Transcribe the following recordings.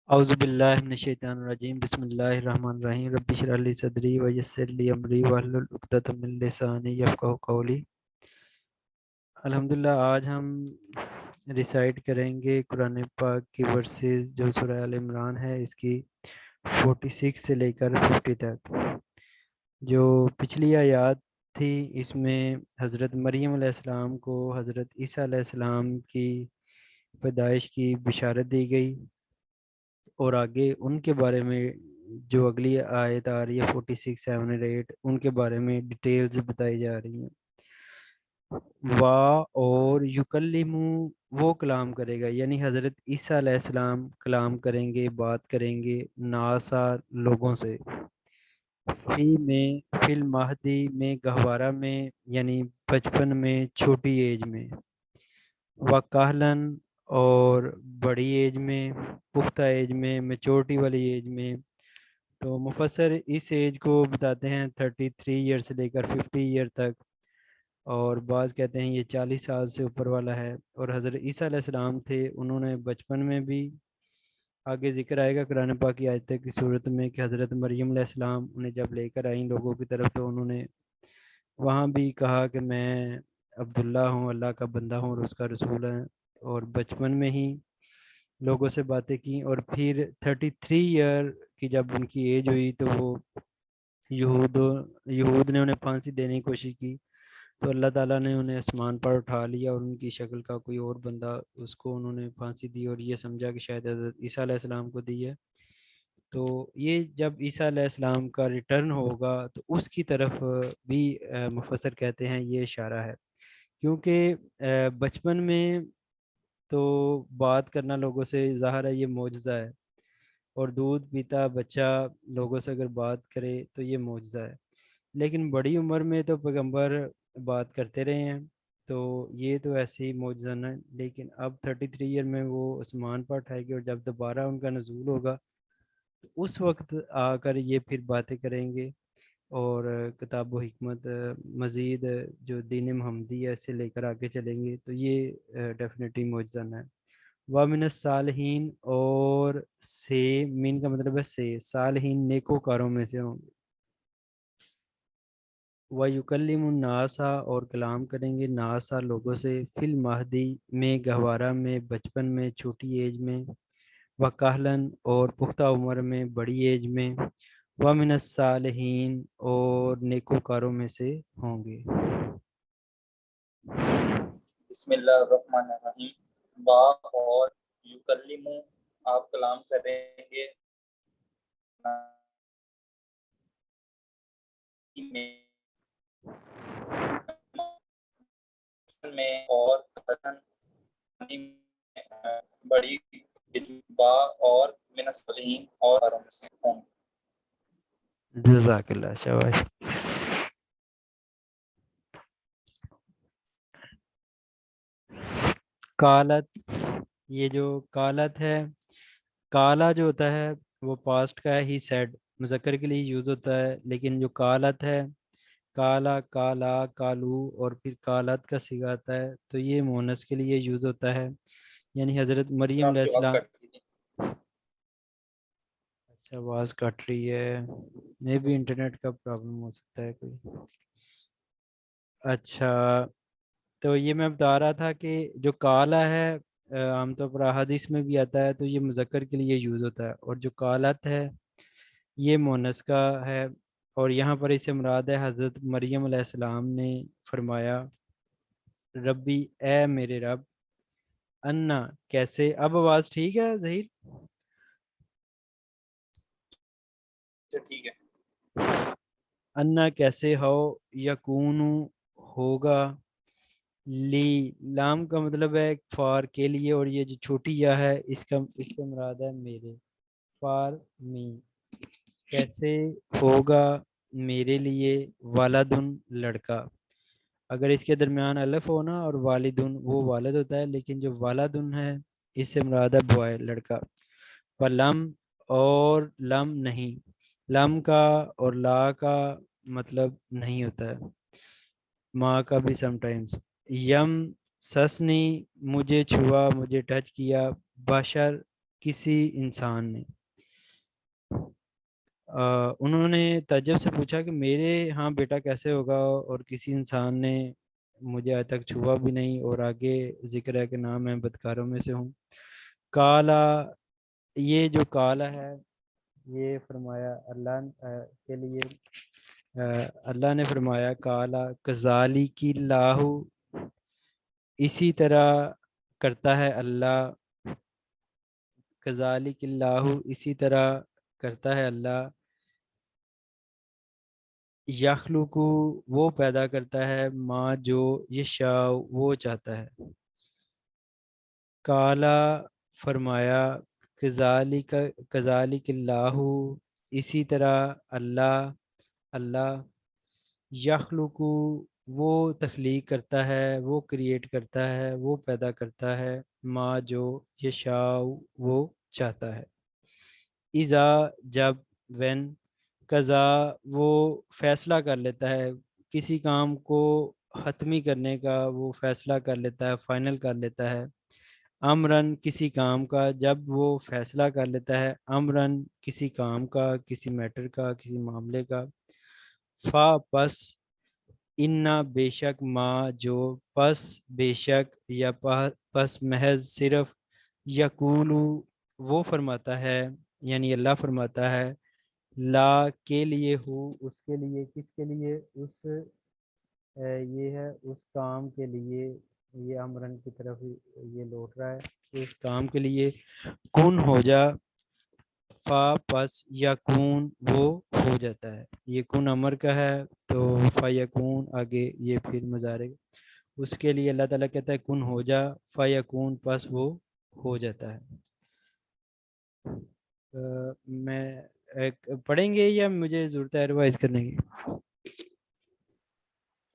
اعوذ باللہ من الشیطان الرجیم بسم اللہ الرحمن الرحیم رب اشرح لی صدری ویسر لی امری واحلل عقدۃ من لسانی یفقہوا قولی۔ الحمدللہ آج ہم ریسائٹ کریں گے قرآن پاک کی ورسز جو سورہ آل عمران ہے، اس کی 46 سے لے کر 50 تک۔ جو پچھلی آیات تھی اس میں حضرت مریم علیہ السلام کو حضرت عیسیٰ علیہ السلام کی پیدائش کی بشارت دی گئی، اور آگے ان کے بارے میں جو اگلی آیت آ رہی ہے 46 7 اور 8 ان کے بارے میں ڈیٹیلز بتائی جا رہی ہیں۔ اور یکلم وہ کلام کرے گا، یعنی حضرت عیسیٰ علیہ السلام کلام کریں گے، بات کریں گے ناسا لوگوں سے، فی المہدی میں گہوارہ میں یعنی بچپن میں چھوٹی ایج میں، وکہلن اور بڑی ایج میں، پختہ ایج میں، میچورٹی والی ایج میں۔ تو مفسر اس ایج کو بتاتے ہیں 33 ایئر سے لے کر 50 ایئر تک، اور بعض کہتے ہیں یہ 40 سال سے اوپر والا ہے۔ اور حضرت عیسیٰ علیہ السلام تھے، انہوں نے بچپن میں بھی، آگے ذکر آئے گا قرآن پاک کی آیت کی صورت میں کہ حضرت مریم علیہ السلام انہیں جب لے کر آئیں لوگوں کی طرف، تو انہوں نے وہاں بھی کہا کہ میں عبداللہ ہوں، اللہ کا بندہ ہوں اور اس کا رسول ہے، اور بچپن میں ہی لوگوں سے باتیں کی۔ اور پھر 33 ایئر کی جب ان کی ایج ہوئی تو وہ یہود یہود نے انہیں پھانسی دینے کی کوشش کی، تو اللہ تعالیٰ نے انہیں آسمان پر اٹھا لیا اور ان کی شکل کا کوئی اور بندہ، اس کو انہوں نے پھانسی دی اور یہ سمجھا کہ شاید حضرت عیسیٰ علیہ السلام کو دی ہے۔ تو یہ جب عیسیٰ علیہ السلام کا ریٹرن ہوگا تو اس کی طرف بھی مفسر کہتے ہیں یہ اشارہ ہے، کیونکہ بچپن میں تو بات کرنا لوگوں سے ظاہر ہے یہ معجزہ ہے، اور دودھ پیتا بچہ لوگوں سے اگر بات کرے تو یہ معجزہ ہے، لیکن بڑی عمر میں تو پیغمبر بات کرتے رہے ہیں، تو یہ تو ایسے ہی معجزہ نہ ہے۔ لیکن اب 33 ایئر میں وہ آسمان پر اٹھائے گی، اور جب دوبارہ ان کا نزول ہوگا تو اس وقت آ کر یہ پھر باتیں کریں گے، اور کتاب و حکمت مزید جو دین محمدی ہے سے لے کر آگے چلیں گے، تو یہ ڈیفینیٹلی معجزہ ہے۔ وَمِنَ الصالحین، اور سے مین کا مطلب ہے سے، صالحین نیکوکاروں میں سے ہوں گے۔ وَيُكَلِّمُ النَّاسَ، اور کلام کریں گے ناسا لوگوں سے، فی المہدی میں گہوارہ میں بچپن میں چھوٹی ایج میں، وکہلن اور پختہ عمر میں بڑی ایج میں، وَمِنَ الصالحین اور نیکوکاروں میں سے ہوں گے۔ بسم اللہ الرحمن الرحیم۔ با اور یکلم آپ کلام کریں گے میں اور بڑی با اور من الصالحین اور میں سے ہوں۔ جزاک اللہ، شاباش۔ کالت، یہ جو کالت ہے، کالا جو ہوتا ہے وہ پاسٹ کا ہے، ہی سیڈ مذکر کے لیے یوز ہوتا ہے، لیکن جو کالت ہے، کالا، کالا، کالو، اور پھر کالت کا صیغہ آتا ہے، تو یہ مونس کے لیے یوز ہوتا ہے، یعنی حضرت مریم آپ علیہ کی آواز السلام۔ کٹ رہی تھی۔ اچھا، آواز کٹ رہی ہے، میں بھی انٹرنیٹ کا پرابلم ہو سکتا ہے کوئی۔ اچھا، تو یہ میں بتا رہا تھا کہ جو کالا ہے عام طور پر احادیث میں بھی آتا ہے تو یہ مذکر کے لیے یوز ہوتا ہے، اور جو کالت ہے یہ مونس کا ہے، اور یہاں پر اسے مراد ہے حضرت مریم علیہ السلام نے فرمایا ربی، اے میرے رب، انا کیسے، اب آواز ٹھیک ہے ظہیر؟ ٹھیک ہے۔ انا کیسے ہو، یکون ہوگا، لی لام کا مطلب ہے فار کے لیے، اور یہ جو چھوٹی یا ہے اس سے مراد ہے میرے، فار می، کیسے ہوگا میرے لیے، والدن لڑکا۔ اگر اس کے درمیان الف ہونا اور والدن، وہ والد ہوتا ہے، لیکن جو والدن ہے اس سے مراد ہے بوائے، لڑکا۔ لم، اور لم نہیں، لم کا اور لا کا مطلب نہیں ہوتا ہے، ماں کا بھی سم ٹائمز۔ یم سسنی، مجھے چھوا، مجھے ٹچ کیا، بشر کسی انسان نے. انہوں نے تعجب سے پوچھا کہ میرے ہاں بیٹا کیسے ہوگا اور کسی انسان نے مجھے آج تک چھوا بھی نہیں, اور آگے ذکر ہے کہ نام میں بدکاروں میں سے ہوں. کالا, یہ جو کالا ہے یہ فرمایا اللہ کے لیے, اللہ نے فرمایا کالا کذالی کی لاہو, اسی طرح کرتا ہے اللہ, کذالی کی لاہو, اسی طرح کرتا ہے اللہ, یخلق, وہ پیدا کرتا ہے, ماں جو یشاء وہ چاہتا ہے. کالا فرمایا کذالک اللہ, اسی طرح اللہ, اللہ یخلق وہ تخلیق کرتا ہے, وہ کریٹ کرتا ہے, وہ پیدا کرتا ہے, ما جو یشاء وہ چاہتا ہے. اذا جب, when قضا وہ فیصلہ کر لیتا ہے, کسی کام کو حتمی کرنے کا وہ فیصلہ کر لیتا ہے, فائنل کر لیتا ہے. امرن کسی کام کا, جب وہ فیصلہ کر لیتا ہے, امرن کسی کام کا, کسی میٹر کا, کسی معاملے کا. فا پس, انا بے شک, ما جو, پس بے شک, یا پس محض صرف, یقولو وہ فرماتا ہے, یعنی اللہ فرماتا ہے, لا کے لیے ہو, اس کے لیے, کس کے لیے, اس یہ ہے اس کام کے لیے, یہ امرن کی طرف یہ لوٹ رہا ہے کہ اس کام کے لیے کن ہو جا, فا پس یکون وہ ہو جاتا ہے. یہ کن امر کا ہے تو فا یکون آگے یہ پھر مضارع, اس کے لیے اللہ تعالیٰ کہتا ہے کن ہو جا, فا یکون پس وہ ہو جاتا ہے. میں پڑھیں گے یا مجھے ضرورت ہے ریوائز کرنے کی؟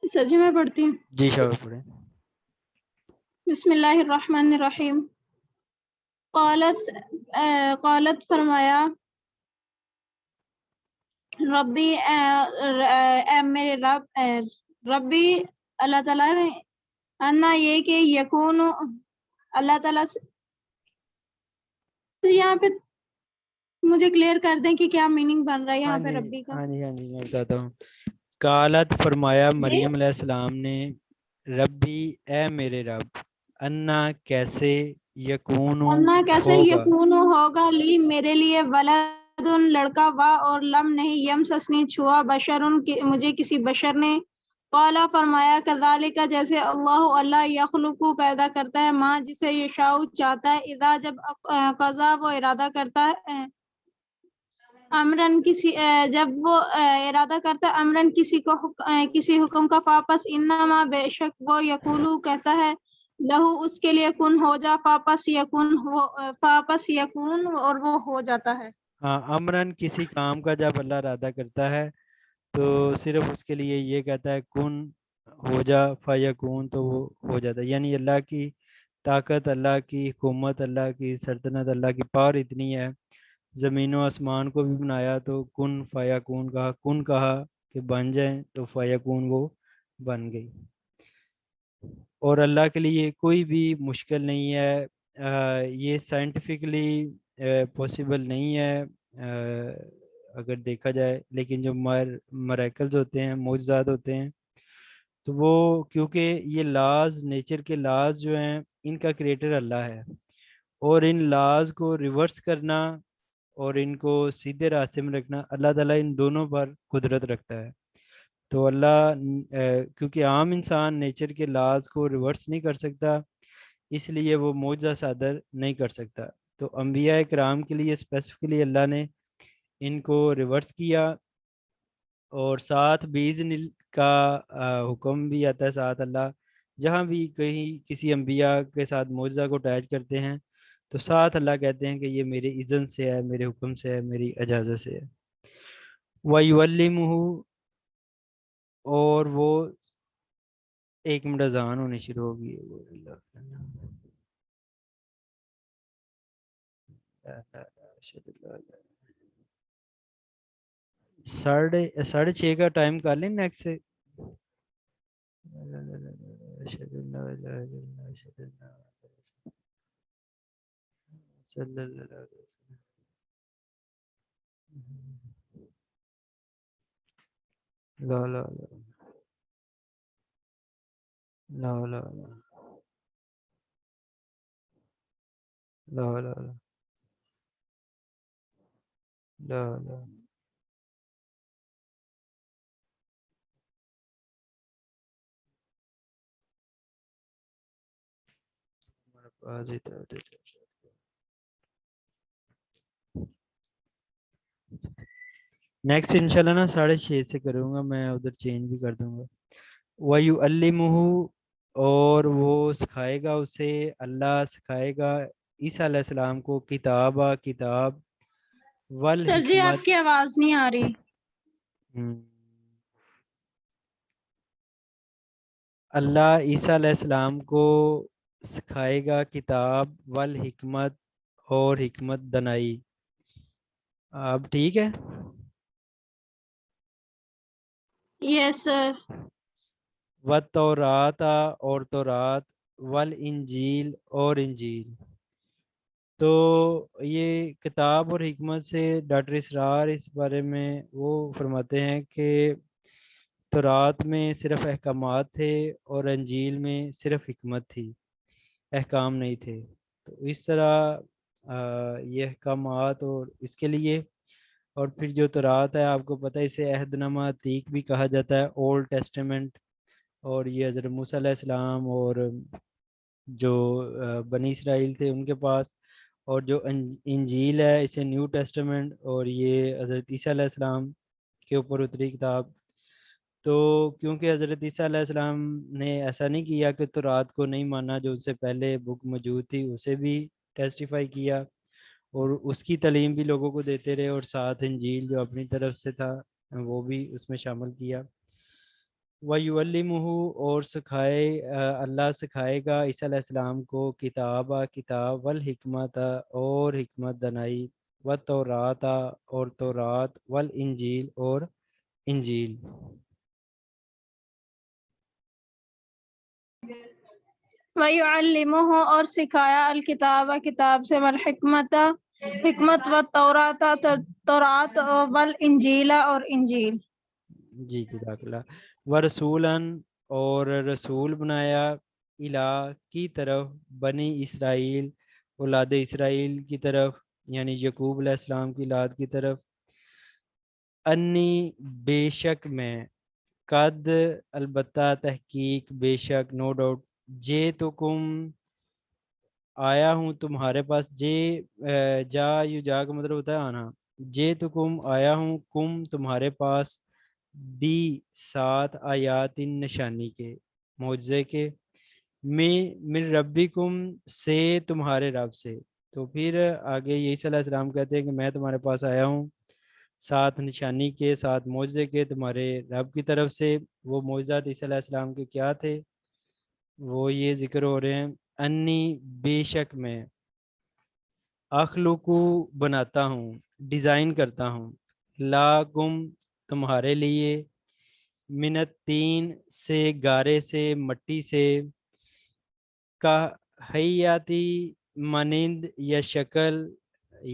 سر جی میں پڑھتی ہوں. جی شاور پڑھیں. بسم اللہ الرحمن الرحیم. قالت فرمایا, ربی اے میرے رب, ربی اللہ تعالیٰ نے, انا یہ کہ یکون اللہ تعالیٰ سے یہاں پہ مجھے کلیئر کر دیں کہ کیا میننگ بن رہا ہے یہاں پہ ربی کا. ہاں جی میں بتاتا ہوں. قالت فرمایا جی مریم علیہ السلام نے, ربی اے میرے رب, انا کیسے, یکون انا کیسے ہوگا, یکون ہوگا, لی میرے لیے, ولد لڑکا, وا اور لم نہیں, یم سسنی چھوا, بشر مجھے کسی بشر نے. قالا فرمایا, کذالک جیسے, اللہ یخلق پیدا کرتا ہے, ماں جسے یشاء چاہتا ہے, اذا جب قضا وہ ارادہ کرتا ہے, امرن کسی جب وہ ارادہ کرتا ہے, امرن کسی کو کسی حکم کا, فاپس انما بے شک وہ, یقولو کہتا ہے, لہو اس کے لیے, کن ہو جا, فاپس یکون اور وہ ہو جاتا ہے. ہاں امرن کسی کام کا جب اللہ ارادہ کرتا ہے تو صرف اس کے لیے یہ کہتا ہے کن ہو جا, فیکون, تو وہ ہو جاتا ہے. یعنی اللہ کی طاقت, اللہ کی حکومت, اللہ کی سلطنت, اللہ کی پاور اتنی ہے, زمین و آسمان کو بھی بنایا تو کن فیکون کہا, کن کہا کہ بن جائیں تو فیکون وہ بن گئی. اور اللہ کے لیے کوئی بھی مشکل نہیں ہے, یہ سائنٹیفکلی پاسبل نہیں ہے اگر دیکھا جائے, لیکن جو میریکلز ہوتے ہیں, معجزات ہوتے ہیں, تو وہ کیونکہ یہ لاز, نیچر کے لاز جو ہیں, ان کا کریٹر اللہ ہے, اور ان لاز کو ریورس کرنا اور ان کو سیدھے راستے میں رکھنا, اللہ تعالیٰ ان دونوں پر قدرت رکھتا ہے. تو اللہ کیونکہ عام انسان نیچر کے لاز کو ریورس نہیں کر سکتا, اس لیے وہ معجزہ صادر نہیں کر سکتا. تو انبیاء کرام کے لیے اسپیسیفکلی اللہ نے ان کو ریورس کیا, اور ساتھ باذن کا حکم بھی آتا ہے ساتھ. اللہ جہاں بھی کہیں کسی انبیاء کے ساتھ معجزہ کو اٹیچ کرتے ہیں تو ساتھ اللہ کہتے ہیں کہ یہ میرے اذن سے ہے, میرے حکم سے ہے, میری اجازت سے ہے. وَيُعَلِّمُهُ, اور وہ, ایک منٹ اذان ہونی شروع ہوگی, ساڑھے 6 کا ٹائم کر لیں نیکسٹ سے. صلی اللہ علیہ وسلم. لا لا لا لا لا لا لا لا لا لا نیکسٹ انشاءاللہ نا 6:30 سے کروں گا میں، ادھر چینج بھی کر دوں گا. وَيُعَلِّمُهُ اور وہ سکھائے گا اسے، اللہ سکھائے گا عیسیٰ علیہ السلام کو کتاب سر جی والحکمت. آپ کی آواز نہیں آ رہی. اللہ عیسیٰ علیہ السلام کو سکھائے گا کتاب والحکمت اور حکمت دنائی. اب ٹھیک ہے. یس سر. والتورات اور تورات، والانجیل اور انجیل. تو یہ کتاب اور حکمت سے ڈاکٹر اسرار اس بارے میں وہ فرماتے ہیں کہ تورات میں صرف احکامات تھے اور انجیل میں صرف حکمت تھی، احکام نہیں تھے. تو اس طرح یہ احکامات اور اس کے لیے، اور پھر جو تورات ہے آپ کو پتہ ہے اسے عہد نامہ عتیق بھی کہا جاتا ہے، اولڈ ٹیسٹمنٹ. اور یہ حضرت موسیٰ علیہ السلام اور جو بنی اسرائیل تھے ان کے پاس، اور جو انجیل ہے اسے نیو ٹیسٹمنٹ، اور یہ حضرت عیسیٰ علیہ السلام کے اوپر اتری کتاب. تو کیونکہ حضرت عیسیٰ علیہ السلام نے ایسا نہیں کیا کہ تورات کو نہیں مانا، جو اس سے پہلے بک موجود تھی اسے بھی ٹیسٹیفائی کیا اور اس کی تعلیم بھی لوگوں کو دیتے رہے، اور ساتھ انجیل جو اپنی طرف سے تھا وہ بھی اس میں شامل کیا. وَيُعَلِّمُهُ اور سکھائے اللہ سکھائے گا عیسیٰ علیہ السلام کو کتاب والحکمت اور حکمت دنائی، والتورات اور تورات، والانجیل اور انجیل. وَيُعَلِّمُهُ اور سکھایا الکتاب کتاب سے، والحکمت حکمت، والتورات تورات، والانجیل اور انجیل. جی جزاک اللہ. ورسولاً اور رسول بنایا، الہ کی طرف، بنی اسرائیل اولاد اسرائیل کی طرف، یعنی یعقوب علیہ السلام کی اولاد کی طرف. انی بے شک میں، قد البتہ تحقیق بے شک، نو ڈاؤٹ، جے تو کم آیا ہوں تمہارے پاس. جا یو جا کا مطلب ہوتا ہے آنا. جے تو کم آیا ہوں، کم تمہارے پاس، بھی سات آیات نشانی کے، معجزے کے، من ربکم سے تمہارے رب سے. تو پھر آگے عیسیٰ علیہ السلام کہتے ہیں کہ میں تمہارے پاس آیا ہوں ساتھ نشانی کے، ساتھ معجزے کے تمہارے رب کی طرف سے. وہ معجزات عیسیٰ علیہ السلام کے کیا تھے؟ وہ یہ ذکر ہو رہے ہیں. انی بے شک میں، اخلقو بناتا ہوں، ڈیزائن کرتا ہوں، لاکم تمہارے لیے، من الطین سے گارے سے، مٹی سے، کا حیاتی مانند یا شکل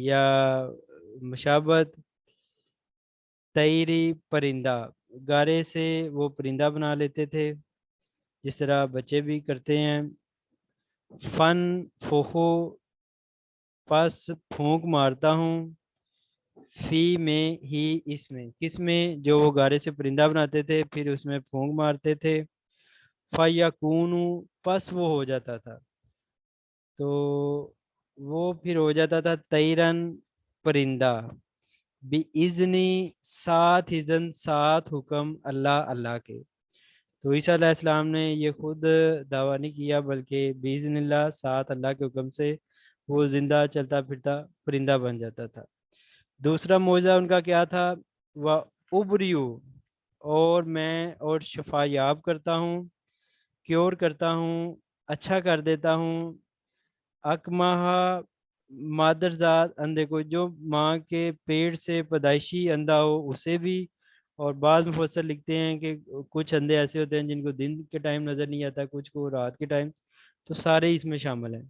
یا مشابت، طیری پرندہ، گارے سے وہ پرندہ بنا لیتے تھے جس طرح بچے بھی کرتے ہیں. فن فوخو پس پھونک مارتا ہوں، فی میں ہی اس میں، کس میں؟ جو وہ گارے سے پرندہ بناتے تھے پھر اس میں پھونک مارتے تھے. فیکون پس وہ ہو جاتا تھا، تو وہ پھر ہو جاتا تھا طیرن پرندہ، بِإِذْنِ ساتھ اذن، ساتھ حکم، اللہ کے. تو عیسیٰ علیہ السلام نے یہ خود دعویٰ نہیں کیا بلکہ بِإِذْنِ اللہ، ساتھ اللہ کے حکم سے وہ زندہ چلتا پھرتا پرندہ بن جاتا تھا. دوسرا معجزہ ان کا کیا تھا؟ وَأُبْرِئُ اور میں اور شفا یاب کرتا ہوں، کیور کرتا ہوں، اچھا کر دیتا ہوں، اکمہ مادر ذات اندھے کو، جو ماں کے پیٹ سے پیدائشی اندھا ہو اسے بھی. اور بعض مفسر لکھتے ہیں کہ کچھ اندھے ایسے ہوتے ہیں جن کو دن کے ٹائم نظر نہیں آتا، کچھ کو رات کے ٹائم، تو سارے اس میں شامل ہیں.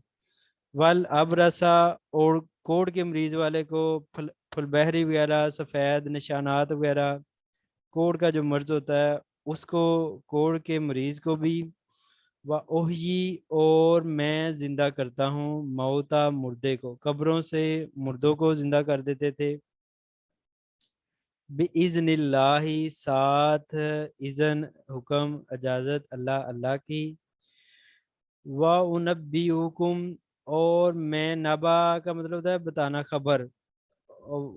ول ابرسا اور کوڑ کے مریض والے کو، پھل بحری وغیرہ، سفید نشانات وغیرہ، کوڑ کا جو مرض ہوتا ہے اس کو، کوڑ کے مریض کو بھی، و اوہی اور میں زندہ کرتا ہوں، موتا مردے کو، قبروں سے مردوں کو زندہ کر دیتے تھے، بِإِذْنِ اللہ ساتھ اذن، حکم، اجازت اللہ، اللہ کی، وَأُنَبِّئُكُمْ اور میں، نبا کا مطلب ہوتا ہے بتانا، خبر،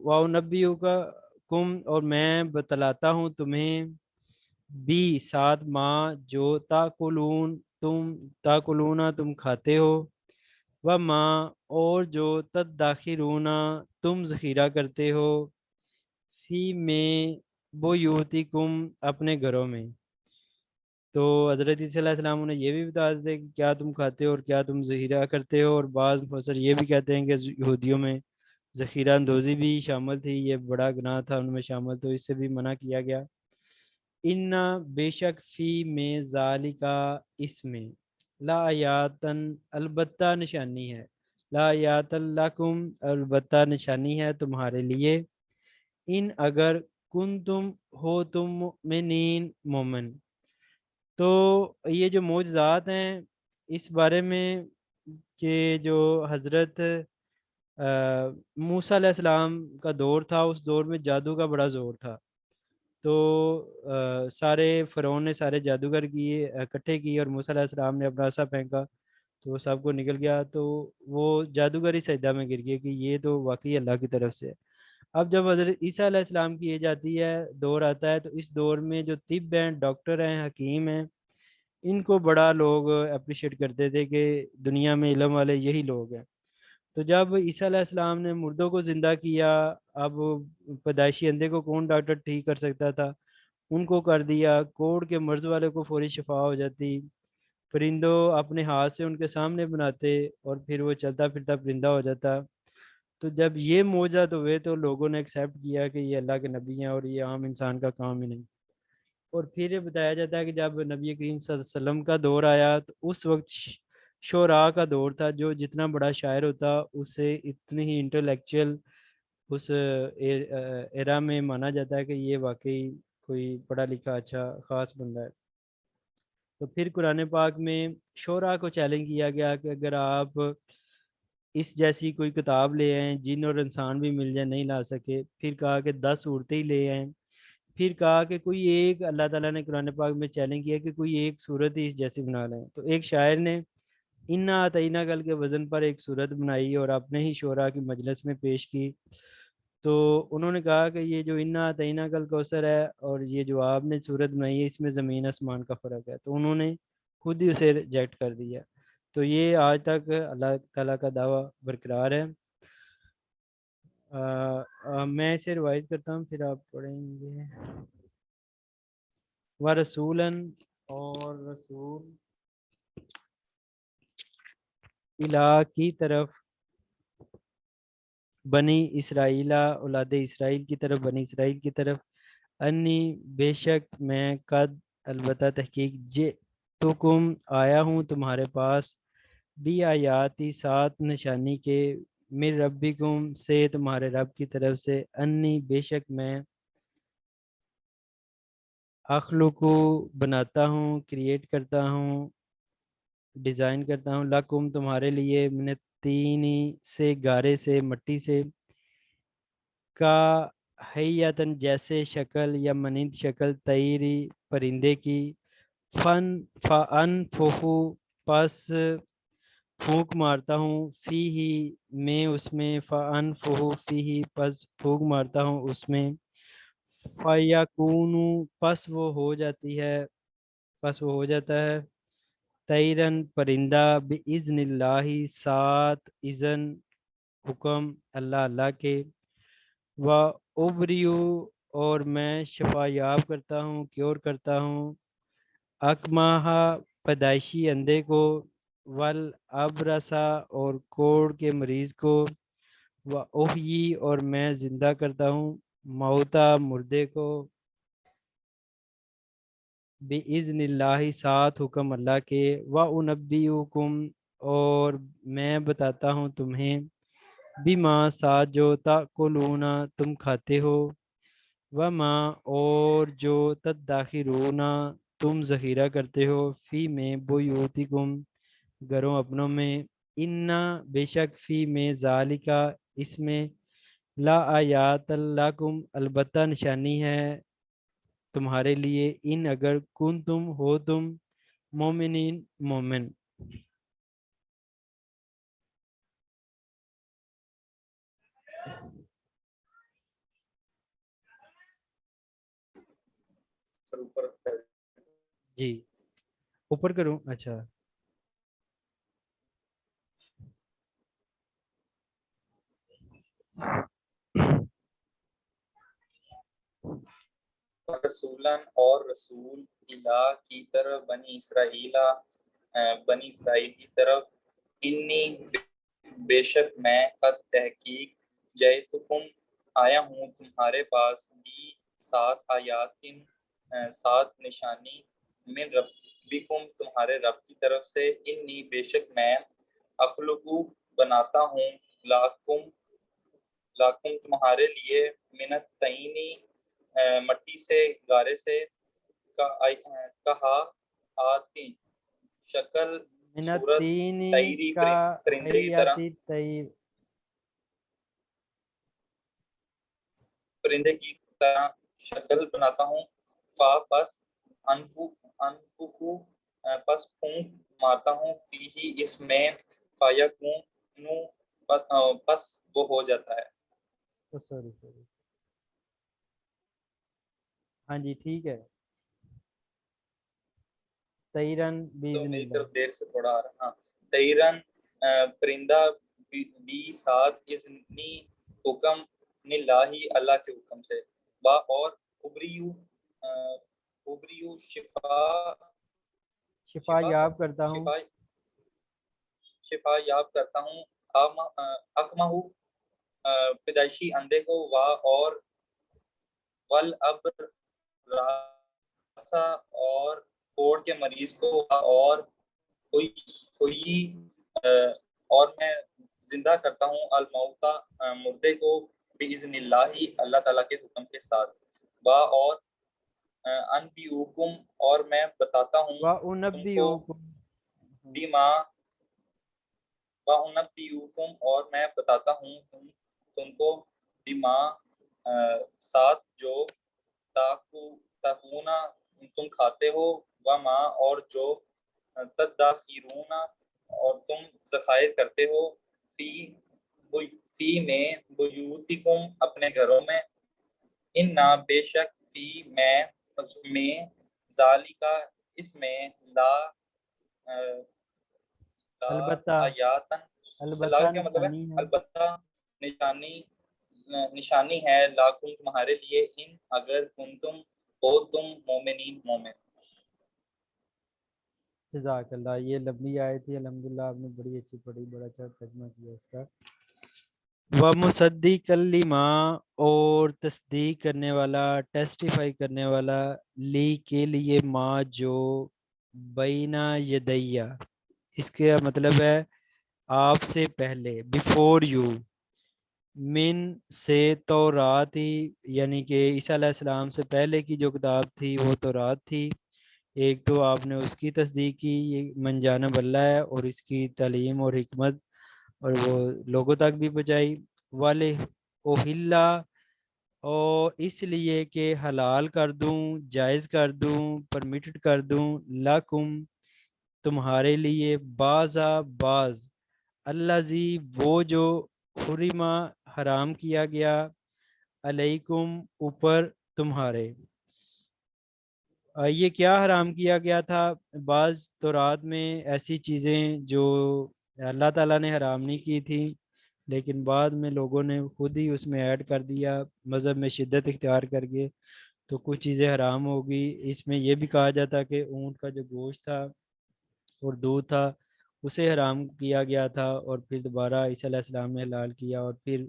وَأُنَبِّئُكُمْ اور میں بتلاتا ہوں تمہیں، بھی ساتھ ماں جو تاکلون تم کھاتے ہو، وَمَا اور جو تدخرون تم ذخیرہ کرتے ہو، فی میں بیوتکم اپنے گھروں میں۔ تو حضرت عیسیٰ علیہ السلام نے یہ بھی بتا دیتے کہ کیا تم کھاتے ہو اور کیا تم ذخیرہ کرتے ہو، اور بعض مفسر یہ بھی کہتے ہیں کہ یہودیوں میں ذخیرہ اندوزی بھی شامل تھی، یہ بڑا گناہ تھا ان میں شامل، تو اس سے بھی منع کیا گیا۔ ان بے شک فی میں ذالکا اس میں، لا آیاتن البتہ نشانی ہے، لا آیات لکم البتہ نشانی ہے تمہارے لیے، ان اگر کن تم ہو تم مؤمنین مومن۔ تو یہ جو معجزات ہیں اس بارے میں کہ جو حضرت موسیٰ علیہ السلام کا دور تھا، اس دور میں جادو کا بڑا زور تھا، تو سارے فرعون نے سارے جادوگر کیے، اکٹھے کیے، اور موسیٰ علیہ السلام نے اپنا عصا پھینکا تو وہ سب کو نکل گیا، تو وہ جادوگر ہی سجدہ میں گر گئے کہ یہ تو واقعی اللہ کی طرف سے ہے۔ اب جب حضرت عیسیٰ علیہ السلام کی ایج آتی ہے، دور آتا ہے، تو اس دور میں جو طب ہیں، ڈاکٹر ہیں، حکیم ہیں، ان کو بڑا لوگ اپریشیٹ کرتے تھے کہ دنیا میں علم والے یہی لوگ ہیں۔ تو جب عیسیٰ علیہ السلام نے مردوں کو زندہ کیا، اب پیدائشی اندھے کو کون ڈاکٹر ٹھیک کر سکتا تھا، ان کو کر دیا، کوڑ کے مرض والے کو فوری شفا ہو جاتی، پرندوں اپنے ہاتھ سے ان کے سامنے بناتے اور پھر وہ چلتا پھرتا پرندہ ہو جاتا۔ تو جب یہ معجزات ہوئے تو لوگوں نے ایکسیپٹ کیا کہ یہ اللہ کے نبی ہیں اور یہ عام انسان کا کام ہی نہیں۔ اور پھر یہ بتایا جاتا ہے کہ جب نبی کریم صلی اللہ علیہ وسلم کا دور آیا تو اس وقت شعراء کا دور تھا، جو جتنا بڑا شاعر ہوتا اسے اتنی ہی انٹلیکچوئل اس ایرا میں مانا جاتا ہے کہ یہ واقعی کوئی پڑھا لکھا اچھا خاص بندہ ہے۔ تو پھر قرآن پاک میں شعراء کو چیلنج کیا گیا کہ اگر آپ اس جیسی کوئی کتاب لے آئیں، جن اور انسان بھی مل جائیں، نہیں لا سکے، پھر کہا کہ 10 صورتیں ہی لے آئیں، پھر کہا کہ کوئی ایک، اللہ تعالیٰ نے قرآن پاک میں چیلنج کیا کہ کوئی ایک صورت ہی اس جیسی بنا لیں۔ تو ایک شاعر نے انا آتینا کل کے وزن پر ایک صورت بنائی اور اپنے ہی شعراء کی مجلس میں پیش کی، تو انہوں نے کہا کہ یہ جو انا آتینا کل کوثر ہے اور یہ جو آپ نے صورت بنائی ہے، اس میں زمین آسمان کا فرق ہے، تو انہوں نے خود ہی اسے ریجیکٹ کر دیا۔ تو یہ آج تک اللہ تعالیٰ کا دعویٰ برقرار ہے۔ میں اسے روایت کرتا ہوں، پھر آپ پڑھیں گے۔ ورسولاً اور رسول، الہ کی طرف، بنی اسرائیل اولاد اسرائیل کی طرف، بنی اسرائیل کی طرف، انی بے شک میں، قد البتہ تحقیق، جئتکم آیا ہوں تمہارے پاس، بھی آیاتی سات نشانی کے، من ربکم سے تمہارے رب کی طرف سے، انی بے شک میں، اخلقو بناتا ہوں، کریٹ کرتا ہوں، ڈیزائن کرتا ہوں، لکم تمہارے لیے، من الطینی سے، گارے سے، مٹی سے، کا حیاتن جیسے شکل، یا منند شکل، طیری پرندے کی، فانفخو پس پھونک مارتا ہوں، فی ہی میں اس میں، فانفخو فی ہی پس پھونک مارتا ہوں اس میں، فیکون پس وہ ہو جاتی ہے، پس وہ ہو جاتا ہے، طیرن پرندہ، باذن اللہ ساتھ اذن، حکم اللہ، اللہ کے، و ابریو اور میں شفا یاب کرتا ہوں، کیور کرتا ہوں، اکماہ پیدائشی اندھے کو، ول ابرسا اور کوڑ کے مریض کو، و اوہی اور میں زندہ کرتا ہوں، موتا مردے کو، باذن اللہ ساتھ حکم اللہ کے، و انبئکم اور میں بتاتا ہوں تمہیں بما ساتھ جو تاکلون تم کھاتے ہو، وما اور جو تدخرون تم ذخیرہ کرتے ہو، فی میں بیوتکم گھروں اپنوں میں، انا بے شک فی میں ذالکا اس میں، لا آیات لکم البتہ نشانی ہے تمہارے لیے، ان اگر کن تم ہو تم مومنین مومن۔ سر اوپر جی اوپر کروں، اچھا رسولن اور رسول الہ کی طرف بنی اسرائیل کی طرف، انی بے شک میں قد تحقیق جئتکم آیا ہوں تمہارے پاس، بھی 7 آیاتن 7 نشانی، من ربکم تمہارے رب کی طرف سے، انی بے شک میں اخلقو بناتا ہوں، لاکم تمہارے لیے، من الطینی مٹی سے، گارے سے، کہا آتی شکل من صورت، التین طیری کا پرندے کی طرح، حیاتی طیر، پرندے کی طرح شکل بناتا ہوں، فا پس انفخو پس پھونک مارتا ہوں، فیہی اس میں، فیکونو پس وہ ہو جاتا ہے۔ سوری ہاں جی ٹھیک ہے، طیرن باذن میری اللہ۔ طرف دیر سے تھوڑا آ رہا، ہاں طیرن پرندہ، بھی 7 اذنی حکم، نلاہی اللہ کے حکم سے، با اور ابریو شفا یاب کرتا ہوں، شفا یاب کرتا ہوں، اکمہ پیدائشی اندھے کو، وا اور ول اب راسا اور کوڑ کے مریض کو، وا اور ہوئی اور میں زندہ کرتا ہوں، الموتا مردے کو، باذن اللہ اللہ تعالیٰ کے حکم کے ساتھ، با اور انبیوکم اور میں بتاتا ہوں تم کو، وَأُنَبِّئُكُم بیما وَأُنَبِّئُكُم اور میں بتاتا ہوں تم کو، بیما ساتھ جو تاکونا تم کھاتے ہو، وما اور جو تدخرون اور تم ذخائر کرتے ہو، فی میں بیوتکم اپنے گھروں میں، انا بے شک فی میں ذالکا اس میں، لا البتہ آیاتن البتہ لا کیا مطلب ہے؟ نشانی ہے، البتہ نشانی ہے، لاکم تمہارے لیے، ان اگر کنتم ہو تم مومنین مومن۔ جزاک اللہ۔ یہ لمبی آیت تھی، الحمدللہ آپ نے بڑی اچھی پڑھی، بڑا اچھا ترجمہ کیا اس کا۔ وَمُصَدِّقًا لِمَا اور تصدیق کرنے والا، ٹیسٹیفائی کرنے والا، لی کے لیے، ما جو بینا یدیہ، اس کا مطلب ہے آپ سے پہلے، بیفور یو، من سے تورات ہی، یعنی کہ عیسیٰ علیہ السلام سے پہلے کی جو کتاب تھی وہ تورات تھی، ایک تو آپ نے اس کی تصدیق کی، یہ من جانب اللہ ہے، اور اس کی تعلیم اور حکمت اور وہ لوگوں تک بھی پہنچائی، والے اوہلا اور اس لیے کہ حلال کر دوں، جائز کر دوں، پرمیٹڈ کر دوں، لکم تمہارے لیے، بعض الذی وہ جو حرمہ حرام کیا گیا، علیکم اوپر تمہارے۔ یہ کیا حرام کیا گیا تھا؟ بعض تورات میں ایسی چیزیں جو اللہ تعالیٰ نے حرام نہیں کی تھی، لیکن بعد میں لوگوں نے خود ہی اس میں ایڈ کر دیا مذہب میں شدت اختیار کر کے، تو کچھ چیزیں حرام ہوگی۔ اس میں یہ بھی کہا جاتا کہ اونٹ کا جو گوشت تھا اور دودھ تھا اسے حرام کیا گیا تھا، اور پھر دوبارہ عیسیٰ علیہ السلام نے حلال کیا، اور پھر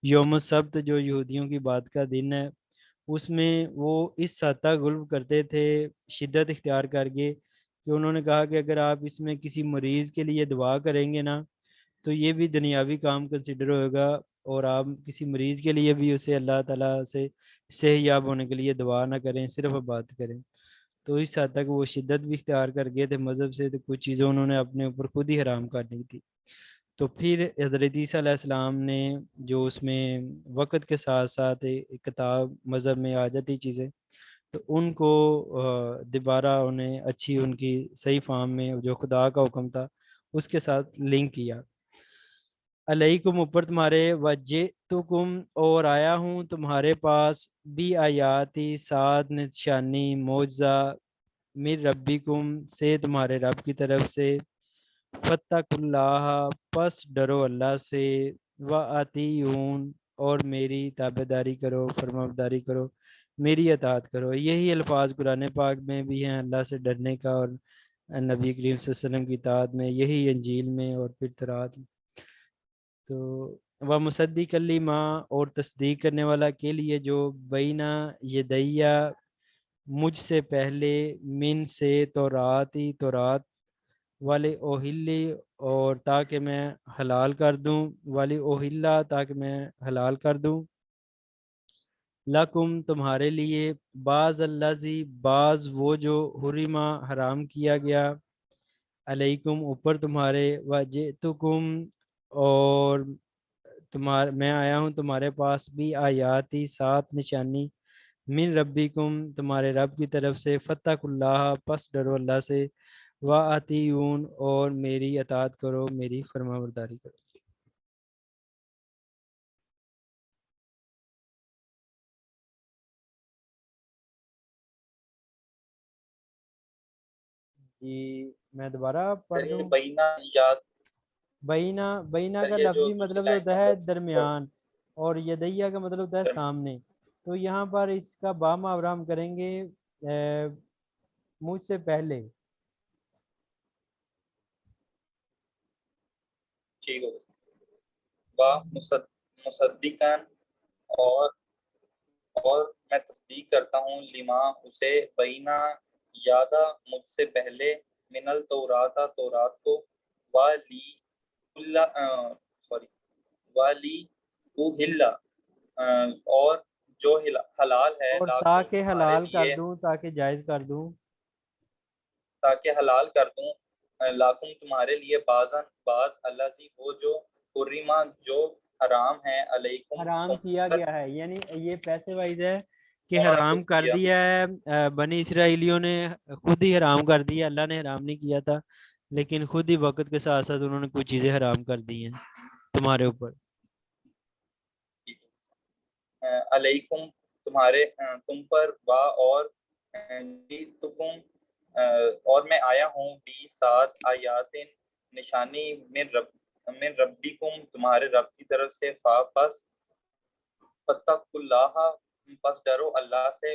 یوم السبت جو یہودیوں کی بات کا دن ہے اس میں وہ اس حد تک غلب کرتے تھے، شدت اختیار کر کے، کہ انہوں نے کہا کہ اگر آپ اس میں کسی مریض کے لیے دعا کریں گے نا تو یہ بھی دنیاوی کام کنسیڈر ہوگا، اور آپ کسی مریض کے لیے بھی اسے اللہ تعالیٰ سے صحت یاب ہونے کے لیے دعا نہ کریں، صرف بات کریں۔ تو اس حد تک وہ شدت بھی اختیار کر گئے تھے مذہب سے، تو کچھ چیزیں انہوں نے اپنے اوپر خود ہی حرام کر لی تھی۔ تو پھر حضرت عیسیٰ علیہ السلام نے جو اس میں وقت کے ساتھ ساتھ ایک کتاب مذہب میں آ جاتی چیزیں، تو ان کو دوبارہ انہیں اچھی ان کی صحیح فارم میں جو خدا کا حکم تھا اس کے ساتھ لنک کیا۔ علیکم اوپر تمہارے، وجئتکم اور آیا ہوں تمہارے پاس، بھی آیاتی سات نشانی معجزہ، من ربکم سے تمہارے رب کی طرف سے، فتق اللہ پس ڈرو اللہ سے، وَأَطِیعُونْ اور میری تابع داری کرو، فرمانبرداری کرو، میری اطاعت کرو۔ یہی الفاظ قرآن پاک میں بھی ہیں اللہ سے ڈرنے کا، اور نبی کریم صلی اللہ علیہ وسلم کی اطاعت میں، یہی انجیل میں اور پھر تورات میں۔ تو وہ مصدق لما اور تصدیق کرنے والا کے لیے جو بینا یدیا مجھ سے پہلے، من سے توراتی تورات، والے اوہلی اور تاکہ میں حلال کر دوں، والی اوہلا تاکہ میں حلال کر دوں، لکم تمہارے لیے، بعض الذی بعض وہ جو حرمہ حرام کیا گیا، علیکم اوپر تمہارے، وجئتکم اور میں آیا ہوں تمہارے پاس، بھی آیاتی سات نشانی، من ربکم تمہارے رب کی طرف سے، فتق اللہ پس ڈرو اللہ سے، وَأَطِیعُونْ اور میری اطاعت کرو، میری فرما برداری کرو۔ جی میں دوبارہ پڑھ سر یہ دوں؟ بینا یاد بینا سر کا یہ جو لفظی دوسری مطلب لائن ہوتا ہے نمبر درمیان، اور یدیہ کا مطلب ہوتا ہے سامنے۔ تو یہاں پر اس کا با محاورہ ہم کریں گے مجھ سے پہلے۔ ٹھیک ہوگا، مصدقان اور میں تصدیق کرتا ہوں، لما اسے، بینا یادہ مجھ سے پہلے، من التورات تورات کو، والی والی اوہلا اور جو حلال ہے، اور لاکم تاکہ تمہارے حلال کر لیے، دوں، تاکہ جائز کر دوں، تاکہ حلال کر دوں، لاکم تمہارے لیے، بعض اللہ سی وہ جو حرمہ جو حرام ہے، علیکم حرام تم کیا پر، گیا ہے، یعنی یہ پیسے وائز ہے کہ مناسب حرام کر کیا۔ دیا ہے۔ بنی اسرائیلیوں نے خود ہی حرام کر دیا، اللہ نے حرام نہیں کیا تھا، لیکن خود ہی وقت کے ساتھ ساتھ انہوں نے کچھ چیزیں حرام کر دی ہیں تمہارے اوپر۔ علیکم تمہارے، تم پر، وا اور، تکم اور میں آیا ہوں، بھی سات آیات نشانی، من ربکم تمہارے رب کی طرف سے، پس فتق اللہ پس ڈرو اللہ سے،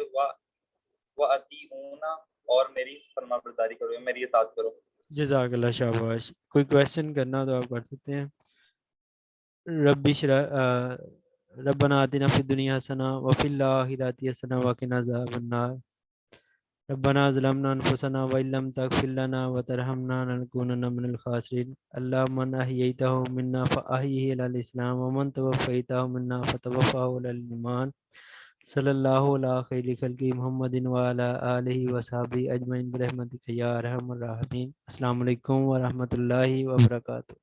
وَأَطِیعُونَ اور میری فرما برداری کرو، میری اطاعت کرو۔ جزاک اللہ، شاباش۔ کوئی کویشچن کرنا تو آپ کر سکتے ہیں۔ ربنا آتنا فی الدنیا حسنہ وفی الآخرۃ حسنہ وقنا عذاب النار، ربنا ظلمنا انفسنا وان لم تغفر لنا وترحمنا لنكونن من الخاسرین، اللهم من احییتہ منا فاحیہ علی الاسلام ومن توفیتہ منا فتوفہ علی الایمان، صلی اللہ علی خیر خلق محمد وعلی آلہ وصحبہ اجمعین برحمتک یا ارحم الراحمین۔ السلام علیکم ورحمۃ اللہ وبرکاتہ۔